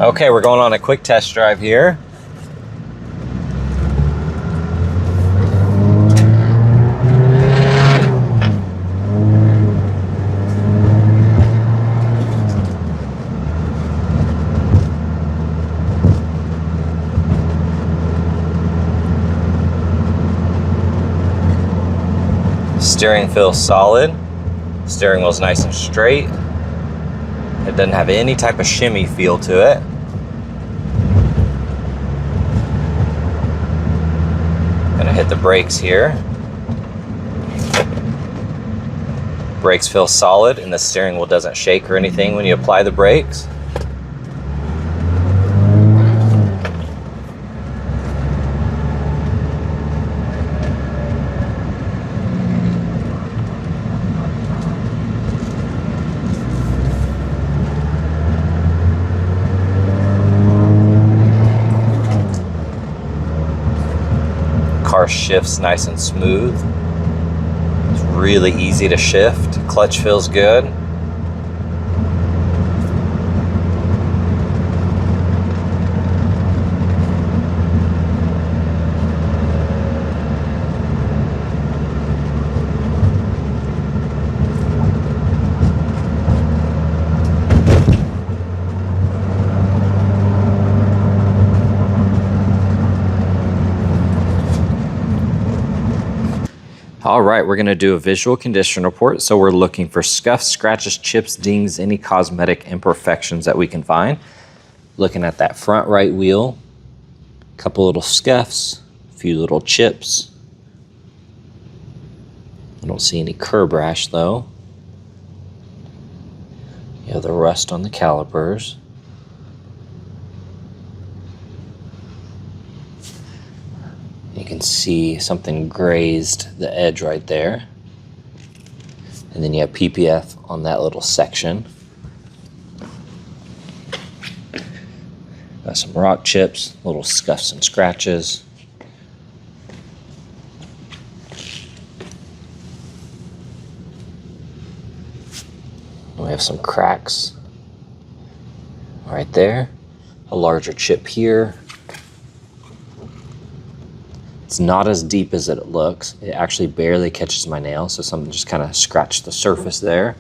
Okay, we're going on a quick test drive here. Steering feels solid. Steering wheel's nice and straight. It doesn't have any type of shimmy feel to it. Gonna hit the brakes here. Brakes feel solid and the steering wheel doesn't shake or anything when you apply the brakes. Car shifts nice and smooth. It's really easy to shift. Clutch feels good. All right, we're gonna do a visual condition report. So we're looking for scuffs, scratches, chips, dings, any cosmetic imperfections that we can find. Looking at that front right wheel, a couple little scuffs, a few little chips. I don't see any curb rash though. You have the rust on the calipers. You can see something grazed the edge right there. And then you have PPF on that little section. Got some rock chips, little scuffs and scratches. We have some cracks right there. A larger chip here. It's not as deep as it looks. It actually barely catches my nail, so something just kind of scratched the surface there.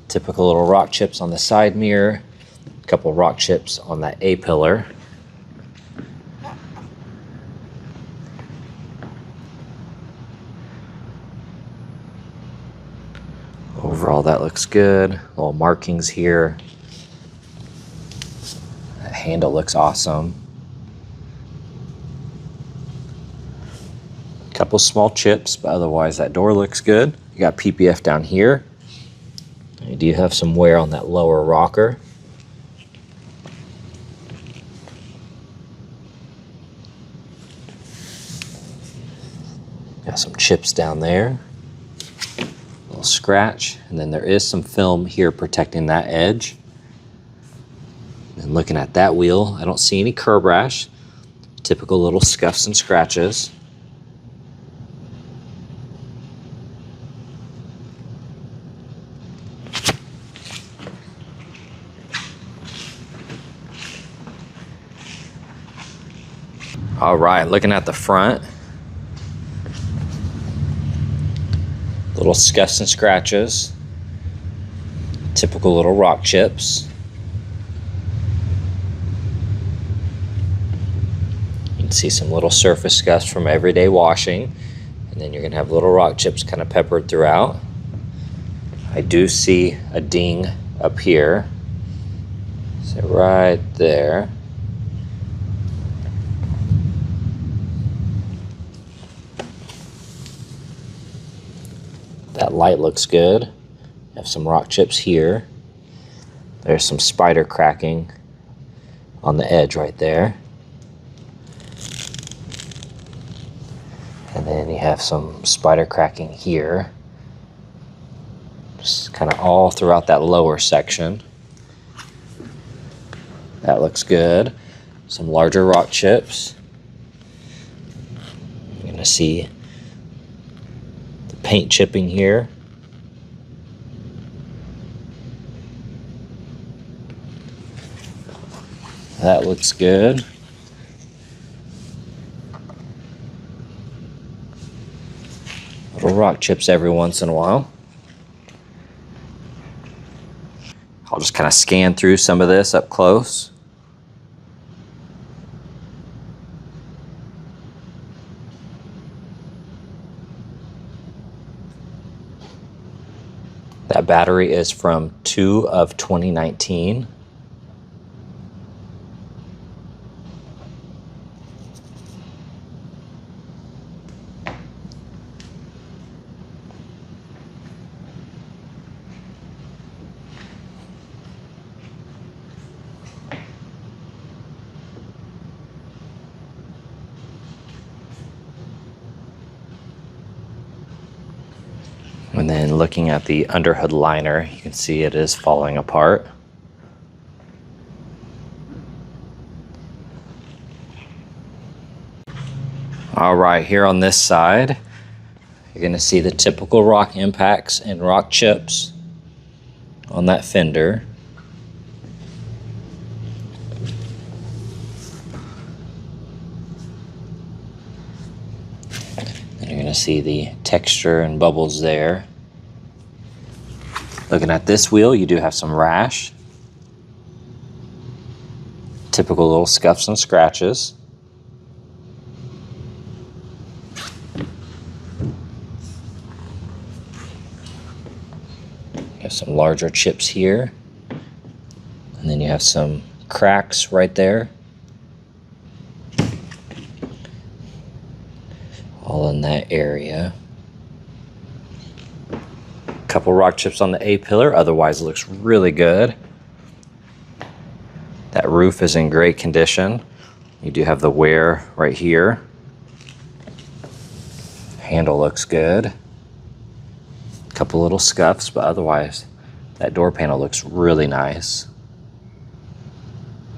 Typical little rock chips on the side mirror. A couple rock chips on that A-pillar. Overall, that looks good. Little markings here. That handle looks awesome. Couple small chips, but otherwise that door looks good. You got PPF down here. You do have some wear on that lower rocker. Got some chips down there. A little scratch, and then there is some film here protecting that edge. And looking at that wheel, I don't see any curb rash. Typical little scuffs and scratches. All right, looking at the front, little scuffs and scratches, typical little rock chips. You can see some little surface scuffs from everyday washing, and then you're gonna have little rock chips kind of peppered throughout. I do see a ding up here, so right there. That light looks good. Have some rock chips here. There's some spider cracking on the edge right there. And then you have some spider cracking here. Just kind of all throughout that lower section. That looks good. Some larger rock chips. You're gonna see paint chipping here. That looks good. Little rock chips every once in a while. I'll just kind of scan through some of this up close. That battery is from 2 of 2019. And then looking at the underhood liner, you can see it is falling apart. All right, here on this side, you're going to see the typical rock impacts and rock chips on that fender. And you're going to see the texture and bubbles there. Looking at this wheel, you do have some rash. Typical little scuffs and scratches. You have some larger chips here. And then you have some cracks right there. All in that area. Couple rock chips on the A-pillar, otherwise it looks really good. That roof is in great condition. You do have the wear right here. Handle looks good. Couple little scuffs, but otherwise that door panel looks really nice.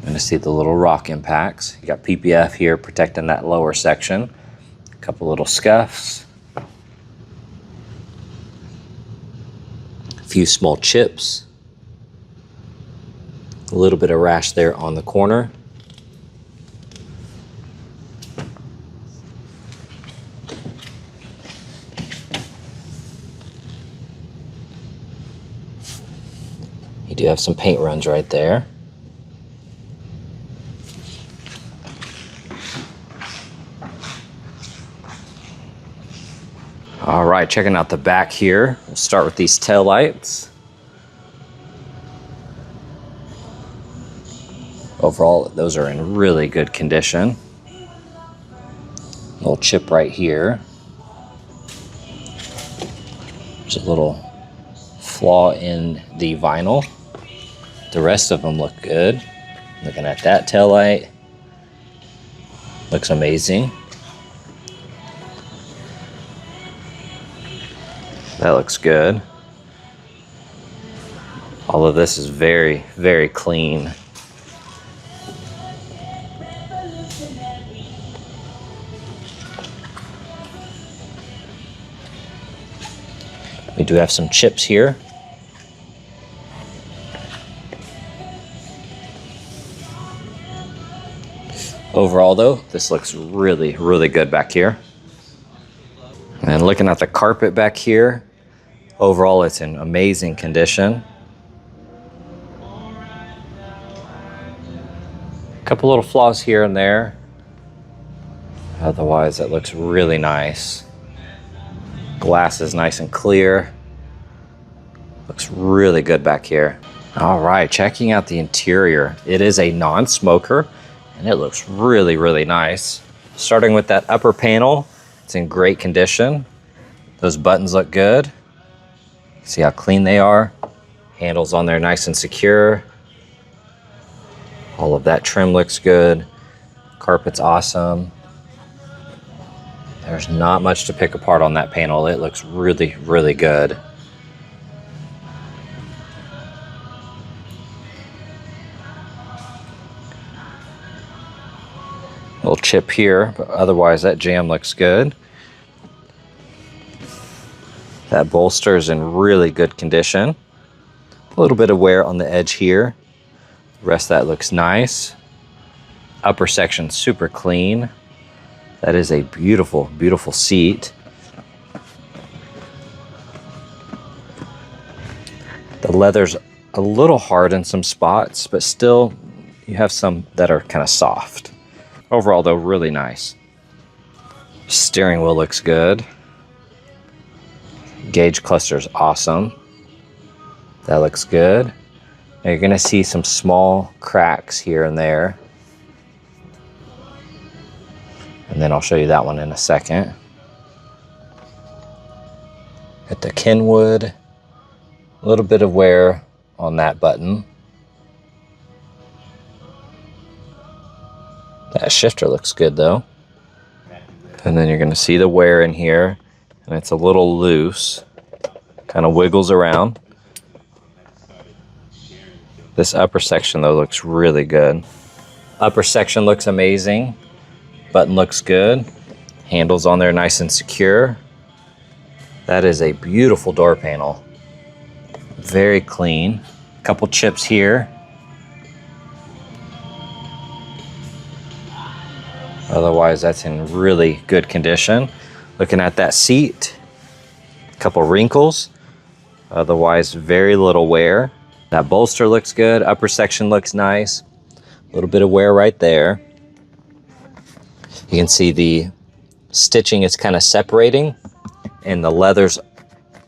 You're gonna see the little rock impacts. You got PPF here protecting that lower section. Couple little scuffs. Few small chips, a little bit of rash there on the corner. You do have some paint runs right there. All right, checking out the back here. We'll start with these tail lights. Overall, those are in really good condition. Little chip right here. There's a little flaw in the vinyl. The rest of them look good. Looking at that tail light, looks amazing. That looks good. All of this is very, very clean. We do have some chips here. Overall though, this looks really, really good back here. And looking at the carpet back here, overall it's in amazing condition. A couple little flaws here and there. Otherwise it looks really nice. Glass is nice and clear. Looks really good back here. All right, checking out the interior. It is a non-smoker and it looks really, really nice. Starting with that upper panel, it's in great condition. Those buttons look good. See how clean they are. Handles on there nice and secure. All of that trim looks good. Carpet's awesome. There's not much to pick apart on that panel. It looks really, really good. Little chip here, but otherwise that jamb looks good. That bolster is in really good condition. A little bit of wear on the edge here. The rest of that looks nice. Upper section super clean. That is a beautiful, beautiful seat. The leather's a little hard in some spots, but still you have some that are kind of soft. Overall though, really nice. Steering wheel looks good. Gauge cluster is awesome. That looks good. Now you're gonna see some small cracks here and there. And then I'll show you that one in a second. At the Kenwood, a little bit of wear on that button. That shifter looks good though. And then you're gonna see the wear in here, and it's a little loose, kind of wiggles around. This upper section though looks really good. Upper section looks amazing. Button looks good. Handles on there nice and secure. That is a beautiful door panel. Very clean. Couple chips here. Otherwise, that's in really good condition. Looking at that seat, a couple wrinkles. Otherwise, very little wear. That bolster looks good. Upper section looks nice. A little bit of wear right there. You can see the stitching is kind of separating, and the leather's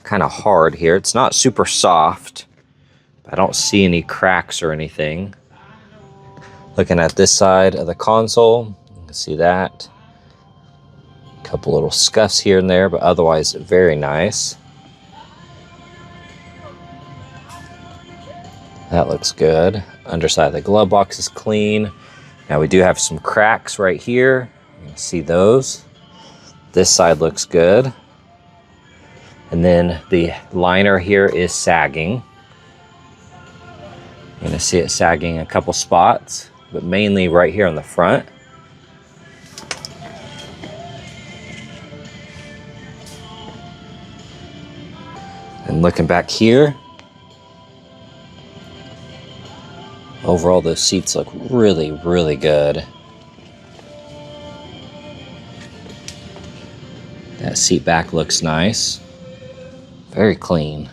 kind of hard here. It's not super soft. I don't see any cracks or anything. Looking at this side of the console, you can see that. A couple little scuffs here and there, but otherwise very nice. That looks good. Underside of the glove box is clean. Now we do have some cracks right here. You can see those. This side looks good. And then the liner here is sagging. You're gonna see it sagging in a couple spots, but mainly right here on the front. And looking back here, overall those seats look really, really good. That seat back looks nice. Very clean.